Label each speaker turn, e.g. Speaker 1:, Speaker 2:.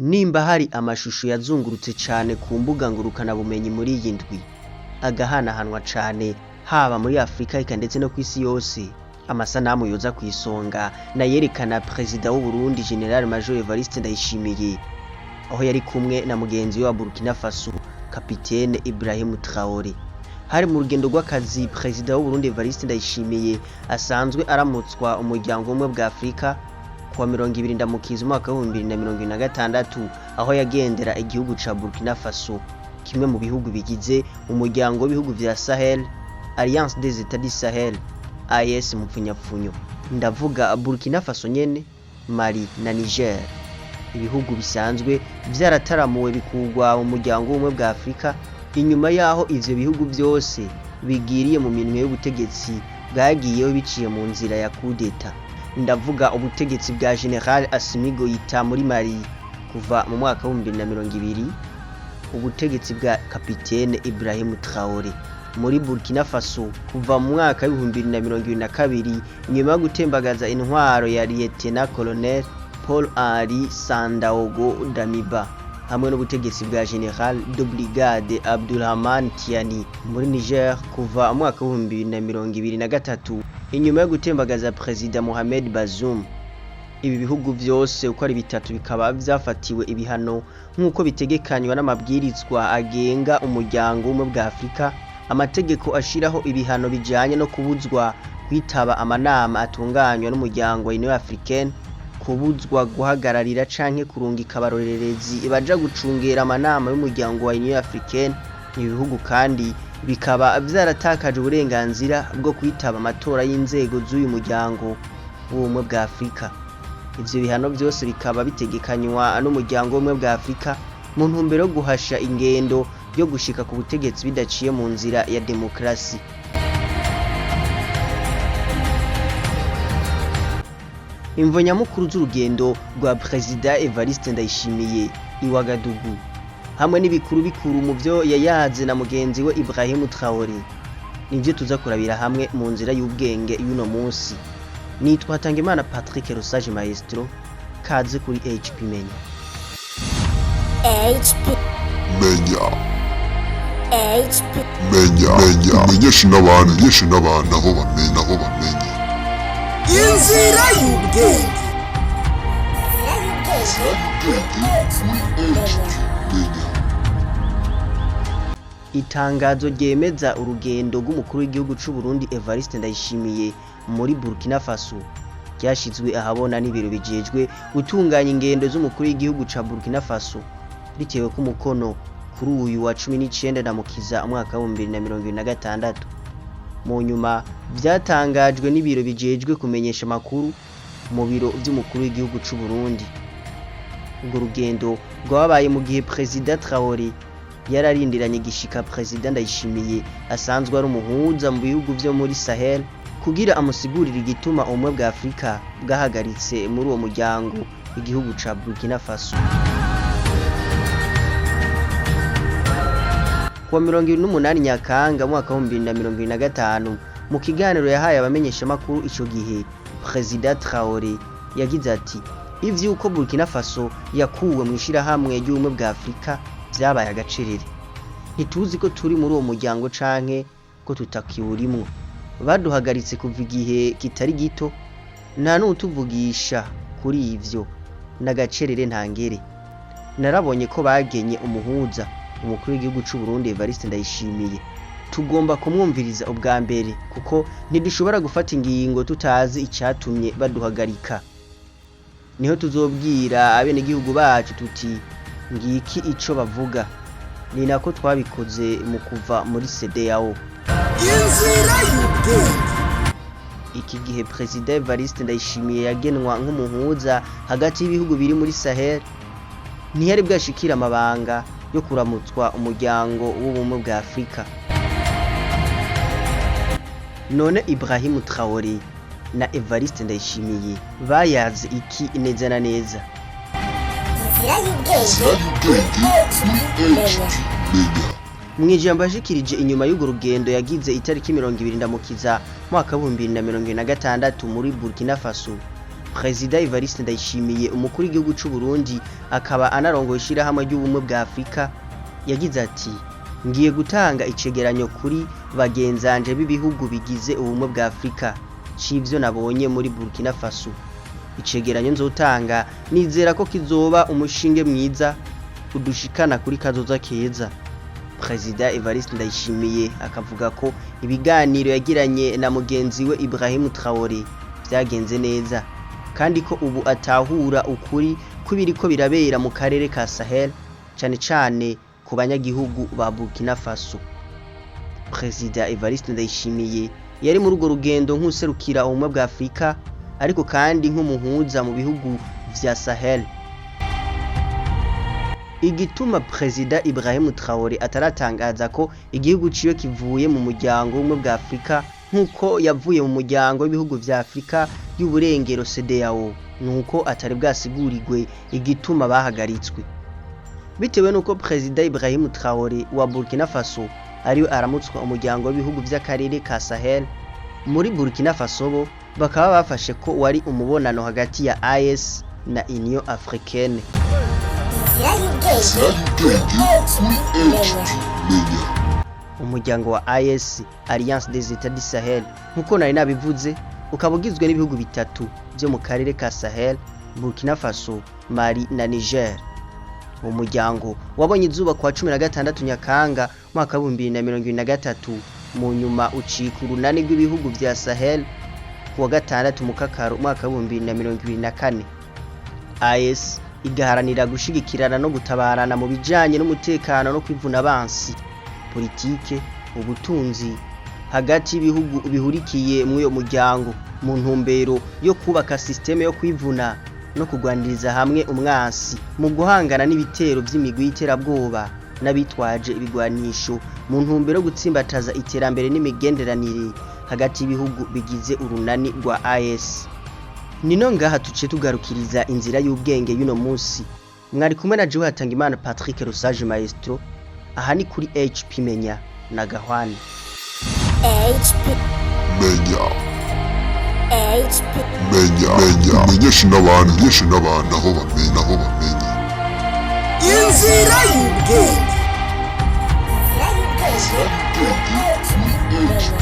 Speaker 1: nimba hari amashusho yazungurutse cane ku mbuga ngurukana bumenyi muri iyi ndwi agahanahanwa cane haba muri Afrika eka ndetse no kw'isi yose, amasanamu yoza kw'isonga na yerekana Perezida w'u Burundi General Major Evariste Ndayishimiye aho yari kumwe na mugenzi we wa Burkina Faso Kapitene Ibrahim Traoré. Hari mu rugendo rw'akazi Perezida w'u Burundi Evariste Ndayishimiye asanzwe aramutswa umuryango umwe bwa Afrika kuwa 20 Ndamukiza umwaka wa 2026 aho yagendera igihugu ca Burkina Faso, kimwe mu bihugu bigize umuryango w'ibihugu vya Sahel, Alliance des États du Sahel, AES mu pfunyapfunyo. Ndavuga Burkina Faso nyene, Mali na Niger. Ibihugu bisanzwe vyarataramuwe bikugwa mu muryango umwe bwa Afrika inyuma yaho ivyo bihugu vyose bigiriye mu minwe y'ubutegetsi bwagiyeho biciye mu nzira ya coup d'etat. Ndavuga ubutegetsi bwa General Assimi Goïta muri Mali kuva mu mwaka wa 2020, ubutegetsi bwa Kapitene Ibrahim Traoré muri Burkina Faso kuva mu mwaka wa 2022 nyuma yo gutembagaza intwaro ya Lieutenant Colonel Paul-Henri Sandaogo Damiba, hamwe n'ubutegetsi bwa General de Brigade Abdulrahman Tiani muri Niger kuva mu mwaka wa 2023 inyuma yo gutembagaza Perezida Mohamed Bazoum. Ibi bihugu vyose uko ari bitatu bikaba vyafatiwe ibihano nk'uko bitegekanywa n'amabwirizwa agenga umuryango umwe bwa Afrika, amategeko ashiraho ibihano bijanye no kubuzwa kwitaba amanama atunganywa n'umuryango wa Union Africaine, kubuzwa guhagararira canke kurungika abarorerezi baja gucungera amanama y'umuryango wa Union Africaine. Ibihugu kandi bikaba vyaratakaje uburenganzira bwo kwitaba amatora y'inzego z'uyu muryango w'ubumwe bwa Afrika. Ivyo bihano vyose bikaba bitegekanywa n'umuryango w'ubumwe bwa Afrika mu ntumbero yo guhasha ingendo yo gushika ku butegetsi bidaciye mu nzira ya demokrasi. Imvo nyamukuru z'urugendo rwa Perezida Evariste Ndayishimiye i Ouagadougou hamwe n'ibikuru bikuru mu vyo yayaze na mugenzi we Ibrahim Traoré nivyo tuza kurabira hamwe mu nzira y'ubwenge y'uno munsi. Nitwa Hatangimana Patrick Rusage Maestro, kaze kuri HP Menya.
Speaker 2: HP
Speaker 3: Menya.
Speaker 2: HP
Speaker 3: Menya. Menyesha n'abantu aho bamenya.
Speaker 2: Inzira y'ubwenge.
Speaker 1: Itangazo ryemeza urugendo rw'umukuru w'igihugu c'u Burundi Evariste Ndayishimiye muri Burkina Faso ryashizwe ahabona n'ibiro bijejwe gutunganya ingendo z'umukuru w'igihugu ca Burkina Faso bitewe ku mukono kuri uyu wa 19 Ndamukiza umwaka wa 2026. Mu nyuma vyatangajwe n'ibiro bijejwe kumenyesha makuru mu biro vy'umukuru w'igihugu c'u Burundi. Urwo rugendo rwabaye mu gihe Perezida Traoré yararindiranye gishika Perezida Ndayishimiye asanzwe ari umuhuza mu bihugu vyo muri Sahel kugira amusigurira igituma umwe bwa Afrika bwahagaritse muri uwo muryango igihugu ca Burkina Faso. Kuwa 28 Nyakanga mwaka wa 2025 mu kiganiro yahaye abamenyesha makuru ico gihe, Perezida Traoré yagize ati ivyuko Burkina Faso yakuwe mu ishirahamwe ry'ubumwe bwa Afrika vyabaye agacerere. Ntituzi ko turi muri uwo muryango canke ko tutakiwurimwo. Baduhagaritse kuva igihe kitari gito, nta n'utuvugisha kuri ivyo, n'agacerere ntangere. Narabonye ko bagenye umuhuza umukuru w'igihugu c'u Burundi Evariste Ndayishimiye. Tugomba kumwumviriza ubwa mbere kuko ntidushobora gufata ingingo tutazi icatumye baduhagarika. Niho tuzobwira abenegihugu bacu tuti ngiki ico bavuga. Ni nako twabikoze mu kuva muri CEDEAO.
Speaker 2: Inzira y'ubwenge.
Speaker 1: Iki gihe Perezida Evariste Ndayishimiye yagenwa nk'umuhuza hagati y'ibihugu biri muri Sahel, ntiyari bwashikira amabanga yo kuramutswa umuryango w'ubumwe bwa Afrika. None Ibrahim Traoré na Evariste Ndayishimiye bayaze iki neza na neza?
Speaker 2: Inzira y'ubwenge.
Speaker 1: Mwijambo ashikirije inyuma y'urwo rugendo yagize itariki 20 Ndamukiza mwaka wa 2026 muri Burkina Faso, Perezida Evariste Ndayishimiye umukuru w'igihugu cy'u Burundi akaba anarongoye ishirahamwe ry'ubumwe bwa Afrika yagize ati ngiye gutanga icegeranyo kuri bagenzanje b'ibihugu bigize ubumwe bwa Afrika c'ivyo nabonye muri Burkina Faso. Icegeranyo nzotanga nizera ko kizoba umushinge mwiza udushikana kuri kazoza keza. Perezida Evariste Ndayishimiye akavuga ko ibiganiro yagiranye na mugenzi we Ibrahim Traoré byagenze neza kandi ko ubu atahura ukuri kubiriko birabera mu karere ka Sahel cyane cyane ku banyagihugu ba Burkina Faso. Perezida Evariste Ndayishimiye yari muri urwo rugendo nk'userukira ubumwe bwa Afrika ariko kandi nk'umuhuza mu bihugu vya Sahel. Igituma Perezida Ibrahim Traoré ataratangaza ko igihugu ciwe kivuye mu muryango w'ubumwe bwa Afrika nkuko yavuye mu muryango w'ibihugu vya Afrika y'uburengero CEDEAO nuko atari bwasigurirwe igituma bahagaritswe. Bitewe nuko Perezida Ibrahim Traoré wa Burkina Faso ariwe aramutswa umuryango w'ibihugu vy'akarere ka Sahel, muri Burkina Faso bo bakaba bafashe ko wari umubonano hagati ya AES na Union Africaine. Umuryango wa AES Alliance des États du Sahel nkuko nari nabivuze ukaba ugizwe n'ibihugu bitatu byo mu karere ka Sahel, Burkina Faso, Mali na Niger. Umuryango wabonye izuba kwa 16 Nyakanga mwaka 2023 mu nyuma ucika urunani rw'ibihugu vya Sahel kuwa 6 Mukakaro mwaka 2024. AES igaharanira gushigikirana no gutabarana mu bijanye n'umutekano no kwivuna abansi, politike, ubutunzi hagati y'ibihugu bihurikiye mu yo muryango mu ntumbero yo kubaka systeme yo kwivuna no kugwaniriza hamwe umwansi mu guhangana n'ibitero by'imigwi y'iterabwoba n'abitwaje ibigwanisho mu ntumbero yo gutsimbataza iterambere n'imigenderanire hagati y'ibihugu bigize urunani rwa AES. Nino ngaha tuciye tugarukiriza inzira y'ubwenge y'uno munsi. Mwari kumwe na Joe Hatangimana Patrick Rusage Maestro, aha ni kuri HP Menya na Gahwane.
Speaker 2: HP
Speaker 3: Menya.
Speaker 2: HP
Speaker 3: Menya. Menyesha n'abantu aho bamenya.
Speaker 2: Inzira y'ubwenge.
Speaker 3: Inzira y'ubwenge.